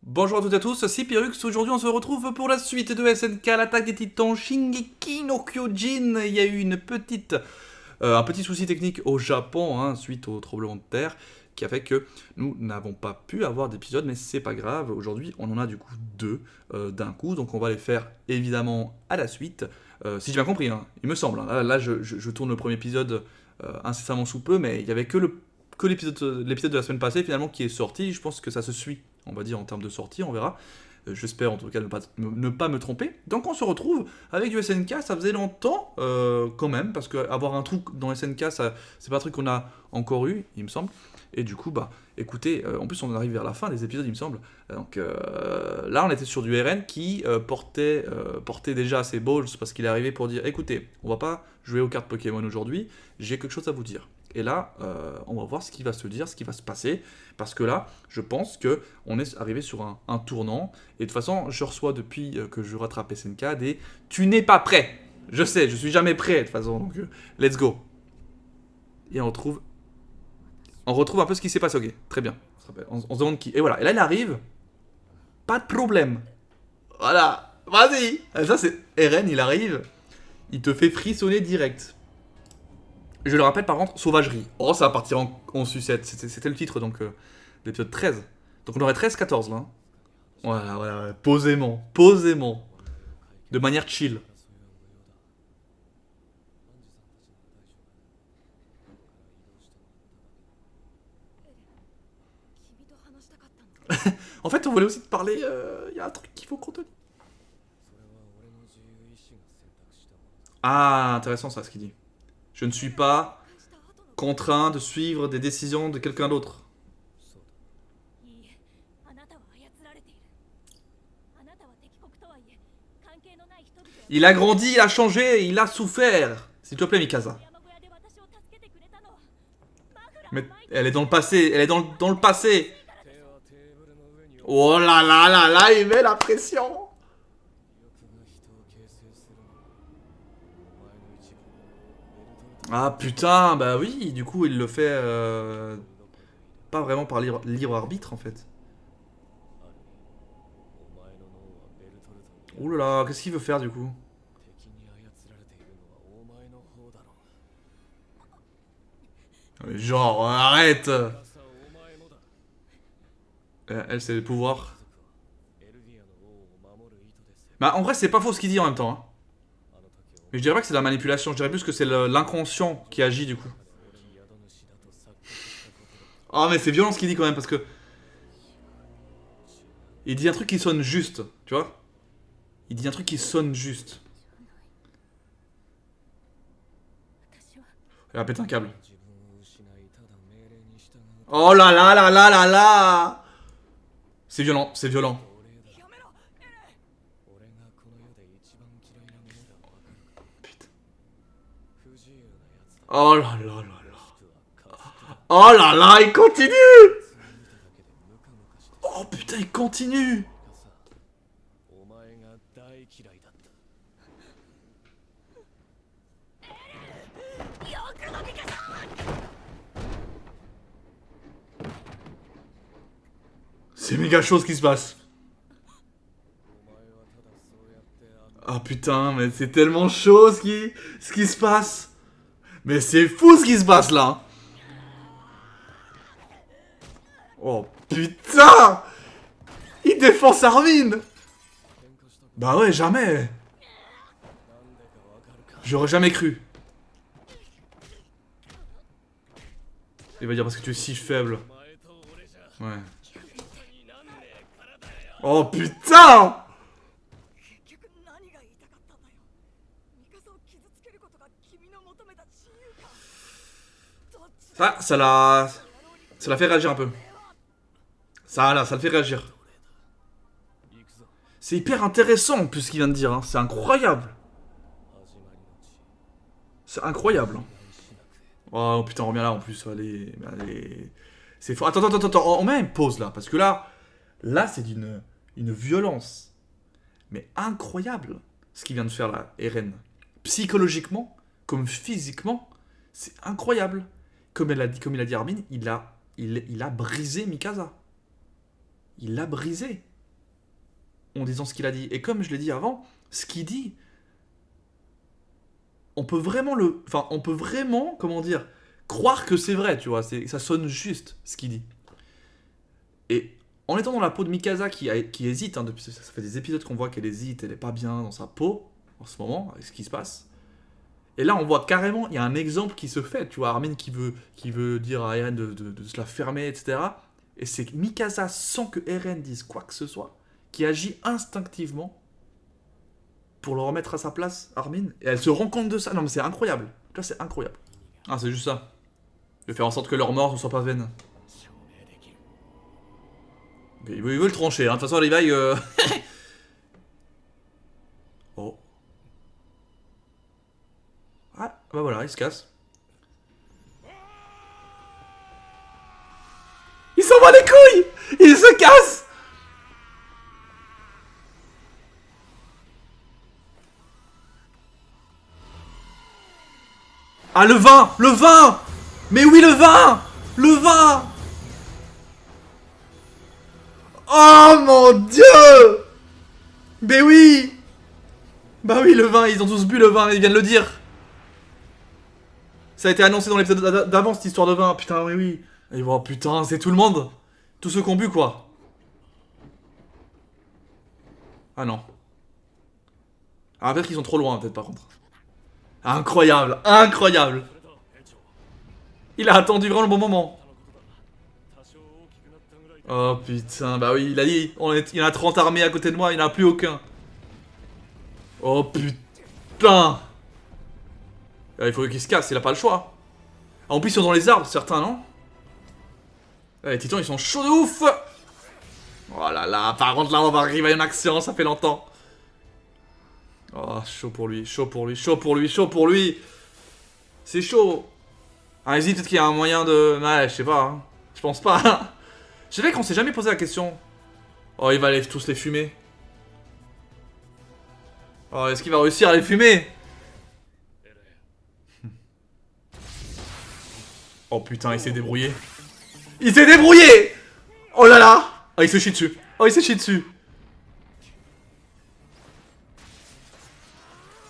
Bonjour à toutes et à tous, c'est Pyrrhux. Aujourd'hui on se retrouve pour la suite de SNK, l'attaque des titans Shingeki no Kyojin. Il y a eu un petit souci technique au Japon suite au tremblement de terre qui a fait que nous n'avons pas pu avoir d'épisode, mais c'est pas grave. Aujourd'hui on en a du coup deux d'un coup, donc on va les faire évidemment à la suite. Si j'ai bien compris, il me semble. Là, je tourne le premier épisode incessamment sous peu, mais il y avait que l'épisode de la semaine passée finalement qui est sorti. Je pense que ça se suit, on va dire, en termes de sortie, on verra. J'espère en tout cas ne pas me tromper. Donc on se retrouve avec du SNK, ça faisait longtemps quand même, parce qu'avoir un truc dans SNK, c'est pas un truc qu'on a encore eu, il me semble. Et du coup, bah écoutez, en plus on arrive vers la fin des épisodes, il me semble. Donc là on était sur du RN qui portait déjà ses balls, parce qu'il est arrivé pour dire, écoutez, on va pas jouer aux cartes Pokémon aujourd'hui, j'ai quelque chose à vous dire. Et là, on va voir ce qui va se dire, ce qui va se passer. Parce que là, je pense qu'on est arrivé sur un tournant. Et de toute façon, je reçois depuis que je rattrape SNK des «Tu n'es pas prêt». Je sais, je suis jamais prêt de toute façon. Donc, let's go. Et on retrouve un peu ce qui s'est passé. Ok, très bien. On se demande qui. Et voilà. Et là, il arrive. Pas de problème. Voilà. Vas-y. Ça, c'est RN, il arrive. Il te fait frissonner direct. Je le rappelle par contre, sauvagerie. Oh, ça va partir en sucette. C'était le titre donc l'épisode 13. Donc on aurait 13-14 là. Voilà, voilà, posément, posément. De manière chill. En fait, on voulait aussi te parler. Il y a un truc qu'il faut qu'on te dise. Ah, intéressant ça ce qu'il dit. Je ne suis pas contraint de suivre des décisions de quelqu'un d'autre. Il a grandi, il a changé, il a souffert. S'il te plaît, Mikasa. Mais elle est dans le passé, elle est dans le passé. Oh là là là là, il met la pression. Ah putain, bah oui, du coup il le fait pas vraiment par libre arbitre en fait. Ouh là là, qu'est-ce qu'il veut faire du coup? Genre, arrête. Elle, c'est le pouvoir. Bah en vrai c'est pas faux ce qu'il dit en même temps. Mais je dirais pas que c'est de la manipulation, je dirais plus que c'est l'inconscient qui agit du coup. Oh mais c'est violent ce qu'il dit quand même parce que... Il dit un truc qui sonne juste, tu vois? Il dit un truc qui sonne juste. Il a pété un câble. Oh là là là là là là. C'est violent, c'est violent. Putain. Oh là là là là. Oh là là, il continue. Oh putain, il continue. C'est méga chaud ce qui se passe. Ah putain, mais c'est tellement chaud ce qui se passe. Mais c'est fou ce qui se passe là. Oh putain. Il défend Sarvin. Bah ouais, jamais. J'aurais jamais cru. Il va dire parce que tu es si faible. Ouais. Oh putain. Ça l'a fait réagir un peu. Ça le fait réagir. C'est hyper intéressant en plus ce qu'il vient de dire, c'est incroyable. C'est incroyable. Oh putain, on revient là en plus, allez. C'est fort. Attends, on met une pause là, parce que là c'est une violence. Mais incroyable ce qu'il vient de faire là, Eren. Psychologiquement, comme physiquement, c'est incroyable. Comme il a dit Armin, il a brisé Mikasa. Il l'a brisé. en disant ce qu'il a dit. Et comme je l'ai dit avant, ce qu'il dit, on peut vraiment comment dire, croire que c'est vrai, tu vois. Ça sonne juste, ce qu'il dit. Et en étant dans la peau de Mikasa qui hésite, hein, depuis, ça fait des épisodes qu'on voit qu'elle hésite, elle est pas bien dans sa peau, en ce moment, avec ce qui se passe. Et là, on voit carrément, il y a un exemple qui se fait, tu vois, Armin qui veut dire à Eren de se la fermer, etc. Et c'est Mikasa, sans que Eren dise quoi que ce soit, qui agit instinctivement pour le remettre à sa place, Armin. Et elle se rend compte de ça. Non, mais c'est incroyable. Tu vois, c'est incroyable. Ah, c'est juste ça. De faire en sorte que leur mort ne soit pas vaine. Okay, il veut le trancher, hein. De toute façon, Levi... Oh. Ah, bah voilà, il se casse. Il s'en bat les couilles. Il se casse. Ah, le vin. Le vin. Mais oui, le vin. Le vin. Oh mon dieu. Mais oui. Bah oui, le vin, ils ont tous bu le vin, ils viennent de le dire. Ça a été annoncé dans l'épisode d'avant, cette histoire de vin. Putain, oui, oui. Et bon, putain, c'est tout le monde. Tous ceux qui ont bu, quoi. Ah non. Ah, peut-être qu'ils sont trop loin, peut-être, par contre. Incroyable, incroyable. Il a attendu vraiment le bon moment. Oh putain, bah oui, il a dit, il y en a 30 armées à côté de moi, il n'y en a plus aucun. Oh putain. Il faut qu'il se casse, il a pas le choix. En plus, ils sont dans les arbres, certains, non? Les titans, ils sont chauds de ouf. Oh là là, par contre, là, on va arriver à une action, ça fait longtemps. Oh, chaud pour lui, chaud pour lui, chaud pour lui, chaud pour lui. C'est chaud. Ah, vas-y, peut-être qu'il y a un moyen de... Ouais, je sais pas, hein. Je pense pas. C'est vrai qu'on s'est jamais posé la question. Oh, il va tous les fumer. Oh, est-ce qu'il va réussir à les fumer? Oh putain, il s'est débrouillé. Il s'est débrouillé. Oh là là. Oh, il se chie dessus. Oh, il se chie dessus.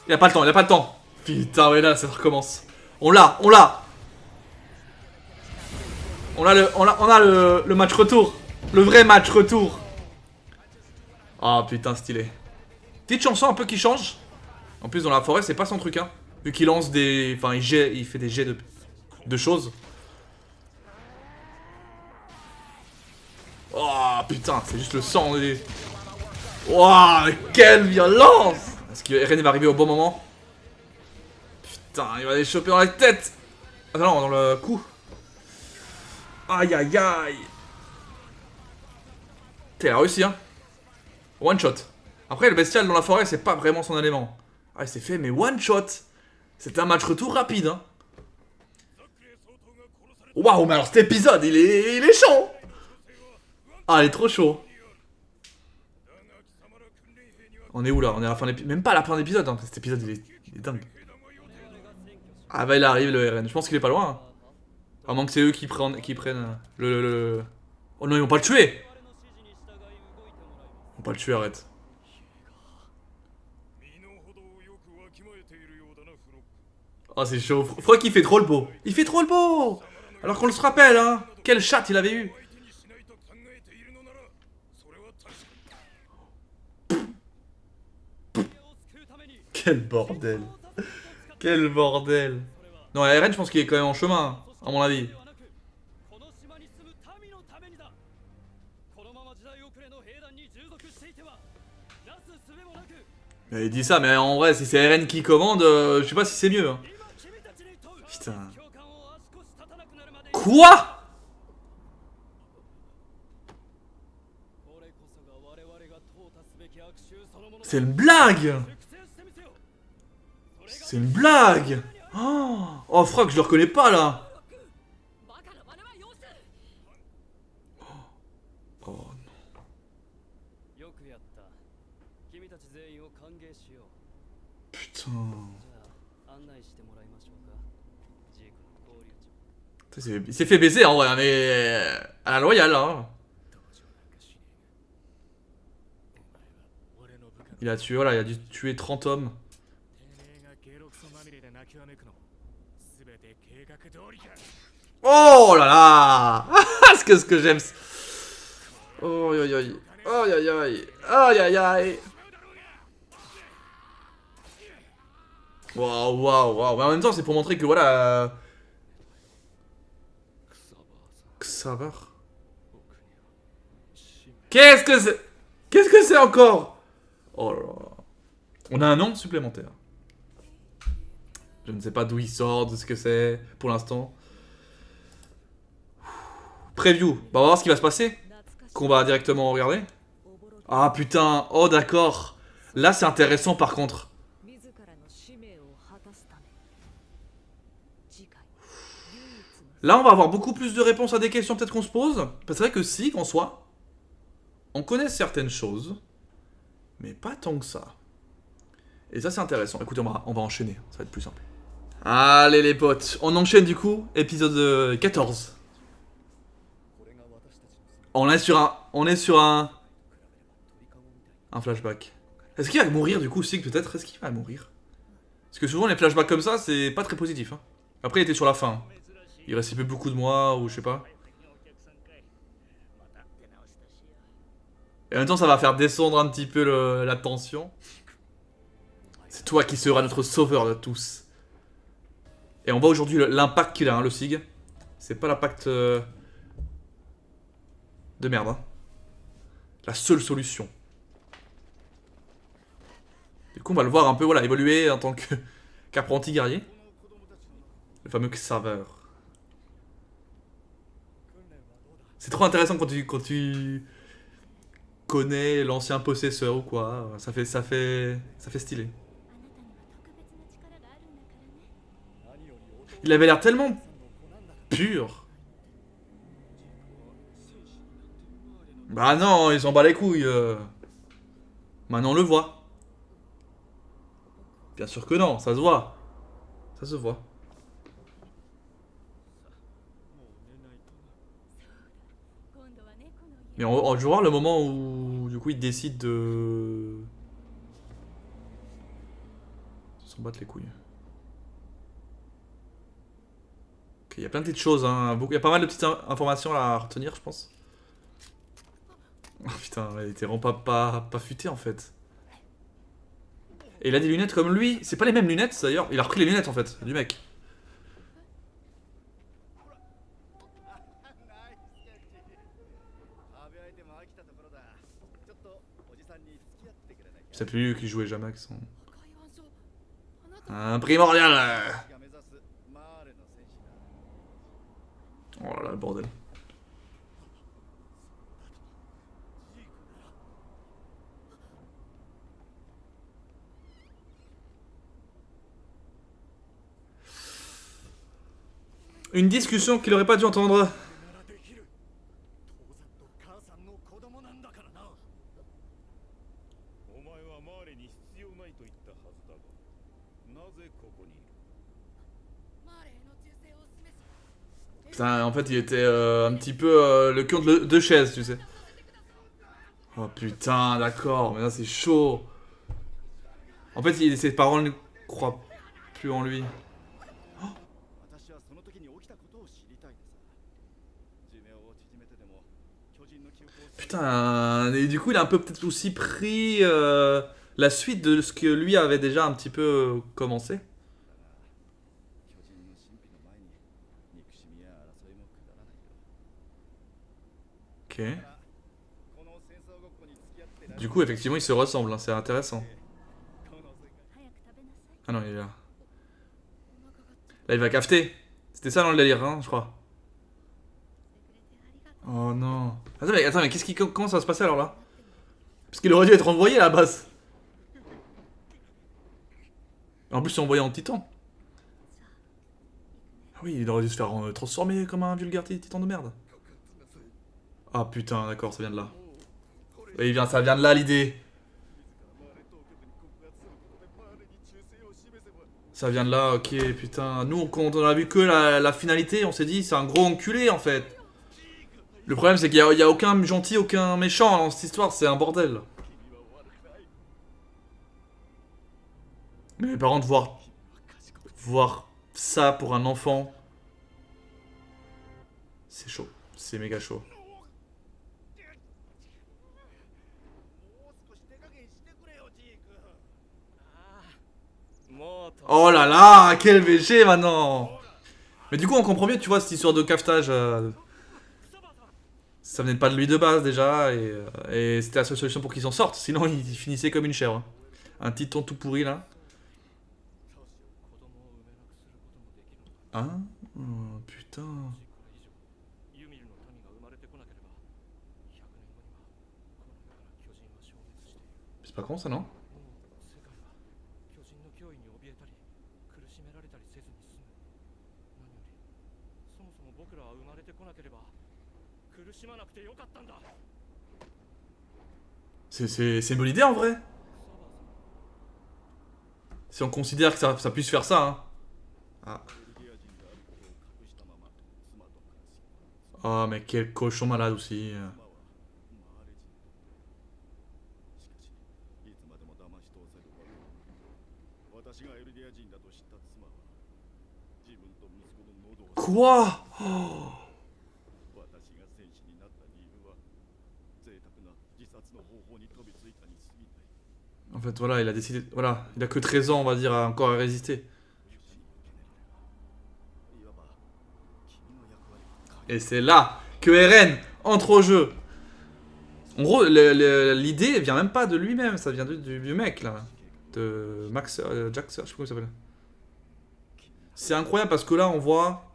Il a pas le temps, il a pas le temps. Putain, ouais, là, ça recommence. On l'a, on l'a. On a le match retour. Le vrai match retour. Oh putain, stylé. Petite chanson un peu qui change. En plus, dans la forêt, c'est pas son truc, hein. Vu qu'il lance des... Enfin, il fait des jets de choses. Oh putain, c'est juste le sang. Oh, quelle violence. Est-ce que Eren va arriver au bon moment? Putain, il va les choper dans la tête. Ah non, dans le cou. Aïe aïe aïe. T'es a réussi, hein. One shot. Après, le bestial dans la forêt, c'est pas vraiment son élément. Ah, il s'est fait, mais one shot. C'était un match retour rapide, hein. Waouh, mais alors cet épisode, il est chaud. Ah, il est trop chaud. On est où là? On est à la fin d'épisode. Même pas à la fin d'épisode, hein. Cet épisode, il est dingue. Ah bah il arrive le RN. Je pense qu'il est pas loin, hein. À moins que c'est eux qui prennent le... Oh non, ils vont pas le tuer. Ils vont pas le tuer, arrête. Oh, c'est chaud. Faut qu'il fait trop le beau. Il fait trop le beau. Alors qu'on se rappelle, hein. Quel chat il avait eu. Quel bordel. Quel bordel. Non, RN, je pense qu'il est quand même en chemin, à mon avis. Il dit ça, mais en vrai, si c'est RN qui commande, je sais pas si c'est mieux. Hein. Putain. Quoi? C'est une blague. C'est une blague. Oh, Frog, je le reconnais pas, là. Oh, non. Putain. Il s'est fait baiser, en vrai, mais... à la loyale, hein. Il a tué, voilà, il a dû tuer 30 hommes. Oh là là. Ce que j'aime. Oh aïe aïe. Aïe aïe aïe. Aïe aïe aïe. Waouh waouh waouh. Mais en même temps c'est pour montrer que voilà... Xaver. Qu'est-ce que c'est? Qu'est-ce que c'est encore? Oh là là. On a un nom supplémentaire. Je ne sais pas d'où il sort, de ce que c'est pour l'instant. Preview. Bah, on va voir ce qui va se passer. Qu'on va directement regarder. Ah putain. Oh d'accord. Là c'est intéressant par contre. Là on va avoir beaucoup plus de réponses à des questions peut-être qu'on se pose. Parce que c'est vrai que si, qu'en soit, on connaît certaines choses. Mais pas tant que ça. Et ça c'est intéressant. Écoutez, on va enchaîner. Ça va être plus simple. Allez les potes. On enchaîne du coup. Épisode 14. On est sur un flashback. Est-ce qu'il va mourir du coup, Sig peut-être? Est-ce qu'il va mourir? Parce que souvent les flashbacks comme ça, c'est pas très positif. Hein. Après il était sur la fin. Il restait plus beaucoup de mois ou je sais pas. Et en même temps ça va faire descendre un petit peu la tension. C'est toi qui seras notre sauveur de tous. Et on voit aujourd'hui l'impact qu'il a, hein, le Sig. C'est pas l'impact... de merde, hein. La seule solution. Du coup, on va le voir un peu, voilà, évoluer en tant qu'apprenti guerrier. Le fameux Xaver. C'est trop intéressant quand tu connais l'ancien possesseur ou quoi. Ça fait stylé. Il avait l'air tellement pur. Bah non, ils s'en bat les couilles. Maintenant on le voit. Bien sûr que non, ça se voit. Ça se voit. Mais je vais voir le moment où du coup il décide de s'en battre les couilles. Ok, il y a plein de petites choses, hein. Il y a pas mal de petites informations à retenir, je pense. Oh putain, il était vraiment pas futé en fait. Et il a des lunettes comme lui. C'est pas les mêmes lunettes d'ailleurs. Il a repris les lunettes en fait, du mec. C'est plus lui qui jouait jamais avec son... Un primordial. Oh là là, le bordel. Une discussion qu'il aurait pas dû entendre. Putain, en fait, il était un petit peu le cul de deux chaises, tu sais. Oh putain, d'accord, mais là c'est chaud. En fait, ses parents ne croient plus en lui. Putain, et du coup il a un peu peut-être aussi pris la suite de ce que lui avait déjà un petit peu commencé. Ok. Du coup effectivement ils se ressemblent, hein, c'est intéressant. Ah non il est là. Là il va cafeter. C'était ça dans le délire, hein, je crois. Oh non. Attends mais comment ça va se passer alors là? Parce qu'il aurait dû être envoyé à la base. En plus c'est envoyé en titan. Ah oui, il aurait dû se faire transformer comme un vulgaire titan de merde. Ah putain, d'accord, ça vient de là. Et ça vient de là l'idée. Ça vient de là, ok, putain. Nous, quand on a vu que la finalité, on s'est dit, c'est un gros enculé en fait. Le problème, c'est qu'il y a aucun gentil, aucun méchant dans cette histoire, c'est un bordel. Mais par contre, voir ça pour un enfant, c'est chaud. C'est méga chaud. Oh là là, quel VG maintenant. Mais du coup, on comprend mieux, tu vois, cette histoire de cafetage. Ça venait pas de lui de base déjà, et c'était la seule solution pour qu'il s'en sorte. Sinon, il finissait comme une chèvre. Un titan tout pourri là. Hein? Oh, putain. C'est pas con ça, non? C'est une bonne idée en vrai. Si on considère que ça puisse faire ça, hein. Ah. Oh, mais quel cochon malade aussi. Quoi? Oh. En fait, voilà, il a décidé. Voilà, il a que 13 ans, on va dire, encore à résister. Et c'est là que Eren entre au jeu. En gros, l'idée vient même pas de lui-même, ça vient du mec là. De Max Jackson, je sais pas comment il s'appelle. C'est incroyable parce que là, on voit.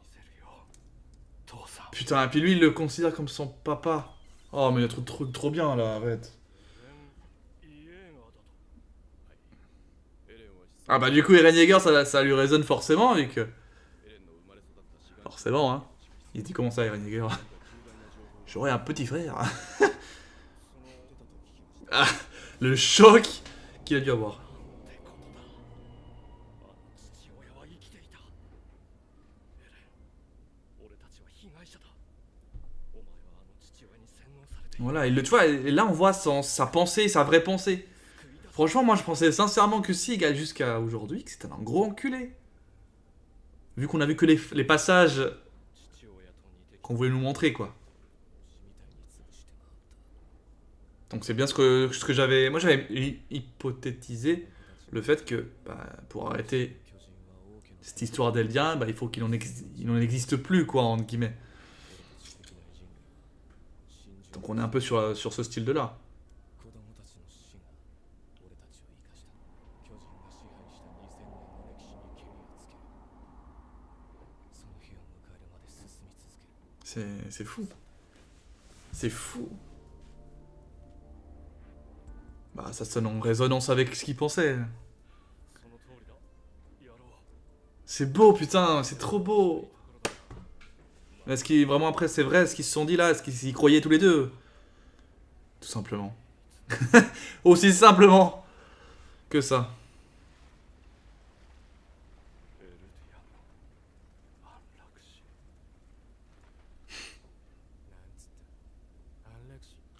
Putain, et puis lui, il le considère comme son papa. Oh, mais il y a trop de trucs trop bien là, arrête. Ah bah du coup Eren Yeager ça lui résonne forcément vu que... Forcément hein. Il dit comment ça Eren Yeager? J'aurais un petit frère. Ah, le choc qu'il a dû avoir. Voilà, tu vois, et là on voit sa pensée, sa vraie pensée. Franchement, moi je pensais sincèrement que Sig, jusqu'à aujourd'hui, que c'était un gros enculé. Vu qu'on a vu que les passages qu'on voulait nous montrer, quoi. Donc c'est bien ce que j'avais... Moi j'avais hypothétisé le fait que, bah, pour arrêter cette histoire d'Eldien, bah, il faut qu'il n'en existe plus, quoi, entre guillemets. Donc on est un peu sur ce style de là. C'est fou. C'est fou. Bah ça sonne en résonance avec ce qu'il pensait. C'est beau putain, c'est trop beau. Est-ce qu'il vraiment après c'est vrai ce qu'ils se sont dit là? Est-ce qu'ils y croyaient tous les deux? Tout simplement. Aussi simplement que ça.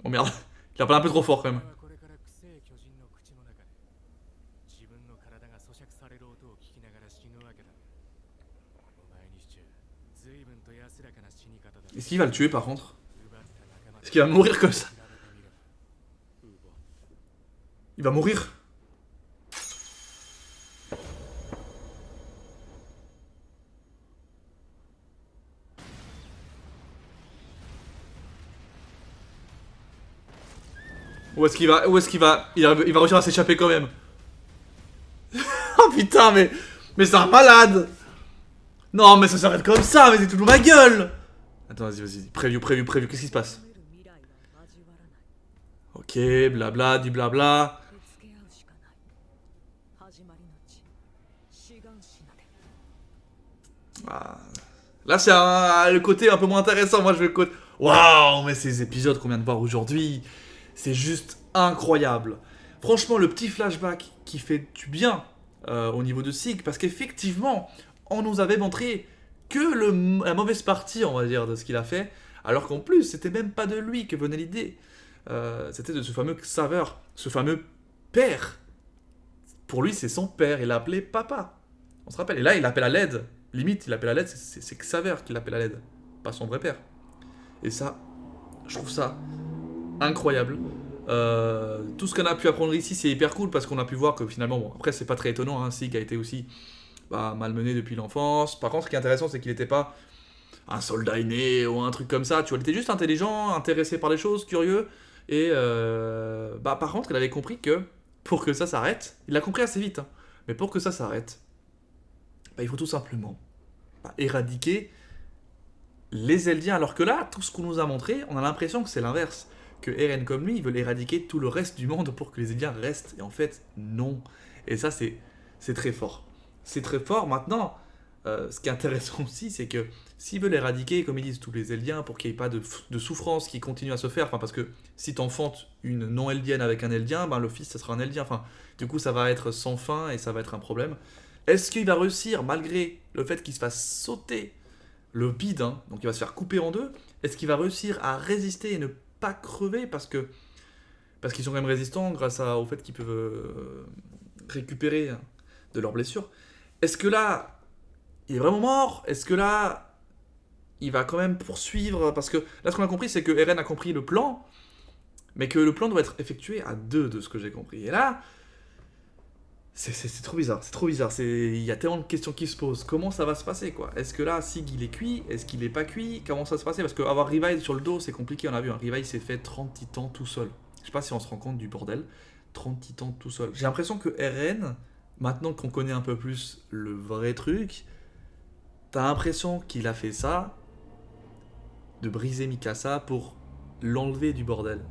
Oh merde, il a parlé un peu trop fort quand même. Est-ce qu'il va le tuer par contre? Est-ce qu'il va mourir comme ça? Il va mourir? Où est-ce qu'il va? Il va réussir à s'échapper quand même. Oh putain, mais c'est un malade. Non, mais ça s'arrête comme ça, mais c'est toujours ma gueule. Attends, vas-y. Preview. Qu'est-ce qui se passe? Ok, blabla, du blabla. Ah. Là, c'est le côté un peu moins intéressant. Moi, je veux le côté... Waouh, mais ces épisodes qu'on vient de voir aujourd'hui, c'est juste incroyable. Franchement, le petit flashback qui fait du bien au niveau de Sig, parce qu'effectivement, on nous avait montré que la mauvaise partie, on va dire, de ce qu'il a fait, alors qu'en plus, c'était même pas de lui que venait l'idée. C'était de ce fameux Xaver, ce fameux père. pour lui, c'est son père. Il l'a appelé papa. On se rappelle. Et là, il l'appelle à l'aide. Limite, il l'appelle à l'aide, c'est Xaver qui l'appelle à l'aide. Pas son vrai père. Et ça, je trouve ça incroyable. Tout ce qu'on a pu apprendre ici, c'est hyper cool parce qu'on a pu voir que finalement, bon, après, c'est pas très étonnant. Hein, Sig a été aussi malmené depuis l'enfance. Par contre, ce qui est intéressant, c'est qu'il n'était pas un soldat inné ou un truc comme ça. Tu vois, il était juste intelligent, intéressé par les choses, curieux. Et par contre, il avait compris que pour que ça s'arrête, il l'a compris assez vite, hein, mais pour que ça s'arrête, il faut tout simplement éradiquer les Eldiens. Alors que là, tout ce qu'on nous a montré, on a l'impression que c'est l'inverse. Que Eren, comme lui, il veut éradiquer tout le reste du monde pour que les Eldiens restent. Et en fait, non. Et ça, c'est très fort. C'est très fort. Maintenant, ce qui est intéressant aussi, c'est que s'ils veulent éradiquer, comme ils disent, tous les Eldiens, pour qu'il n'y ait pas de souffrance qui continue à se faire, parce que si t'enfantes une non-Eldienne avec un Eldien, le fils, ça sera un Eldien. Du coup, ça va être sans fin et ça va être un problème. Est-ce qu'il va réussir, malgré le fait qu'il se fasse sauter le bide, hein, donc il va se faire couper en deux, est-ce qu'il va réussir à résister et ne pas crever parce qu'ils sont quand même résistants grâce au fait qu'ils peuvent récupérer de leurs blessures. Est-ce que là, il est vraiment mort? Est-ce que là, il va quand même poursuivre? Parce que là, ce qu'on a compris, c'est que Eren a compris le plan, mais que le plan doit être effectué à deux, de ce que j'ai compris. Et là, c'est trop bizarre, c'est trop bizarre. Il y a tellement de questions qui se posent. Comment ça va se passer, quoi? Est-ce que là, Sig, il est cuit? Est-ce qu'il est pas cuit? Comment ça se passer? Parce qu'avoir Revive sur le dos, c'est compliqué, on a vu. Revive s'est fait 30 titans tout seul. Je sais pas si on se rend compte du bordel. 30 titans tout seul. J'ai l'impression que Eren, maintenant qu'on connaît un peu plus le vrai truc, t'as l'impression qu'il a fait ça, de briser Mikasa pour l'enlever du bordel.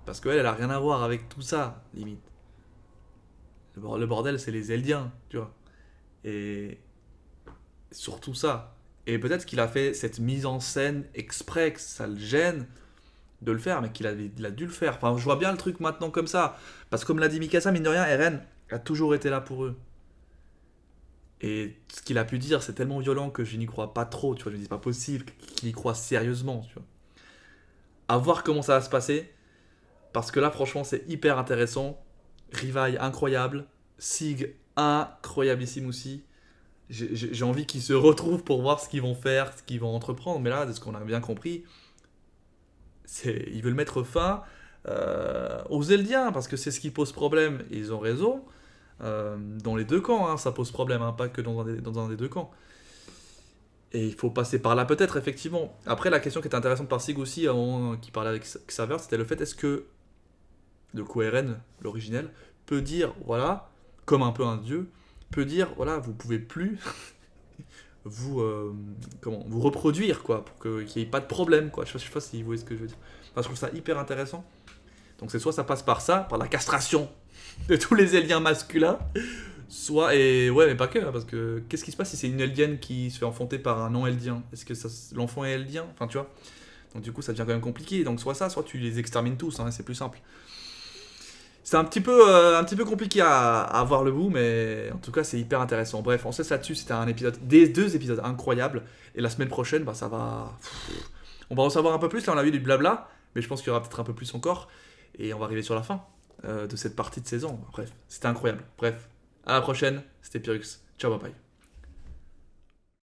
Parce qu'elle, elle a rien à voir avec tout ça, limite. Le bordel, c'est les Eldiens, tu vois. Et surtout ça. Et peut-être qu'il a fait cette mise en scène exprès, que ça le gêne de le faire, mais il a dû le faire. Enfin, je vois bien le truc maintenant comme ça. Parce que comme l'a dit Mikasa, mine de rien, Eren a toujours été là pour eux. Et ce qu'il a pu dire, c'est tellement violent que je n'y crois pas trop, tu vois. Je me dis, c'est pas possible qu'il y croit sérieusement, tu vois. À voir comment ça va se passer. Parce que là, franchement, c'est hyper intéressant. Rivaille incroyable. Sig incroyableissime aussi. J'ai envie qu'ils se retrouvent pour voir ce qu'ils vont faire, ce qu'ils vont entreprendre. Mais là, de ce qu'on a bien compris, ils veulent mettre fin aux Eldiens, parce que c'est ce qui pose problème. Et ils ont raison. Dans les deux camps, hein, ça pose problème, hein, pas que dans un des deux camps. Et il faut passer par là peut-être, effectivement. Après, la question qui était intéressante par Sig aussi, qui parlait avec Xaver, c'était le fait, est-ce que de coup Eren, l'originel, peut dire, voilà, comme un peu un dieu, peut dire, voilà, vous pouvez plus vous reproduire, quoi, pour qu'il n'y ait pas de problème, quoi. Je sais pas si vous voyez ce que je veux dire. Enfin, je trouve ça hyper intéressant. Donc c'est soit ça passe par ça, par la castration de tous les Eldiens masculins, soit, et ouais, mais pas que, hein, parce que qu'est-ce qui se passe si c'est une Eldienne qui se fait enfanter par un non-Eldien? Est-ce que l'enfant est Eldien? Enfin, tu vois. Donc du coup, ça devient quand même compliqué. Donc soit ça, soit tu les extermines tous, hein, c'est plus simple. C'est un petit peu compliqué à voir le bout, mais en tout cas, c'est hyper intéressant. Bref, on cesse là-dessus. C'était des deux épisodes incroyables. Et la semaine prochaine, ça va. On va en savoir un peu plus. Là, on a vu du blabla, mais je pense qu'il y aura peut-être un peu plus encore. Et on va arriver sur la fin de cette partie de saison. Bref, c'était incroyable. Bref, à la prochaine. C'était Pyrrhus. Ciao, bye bye.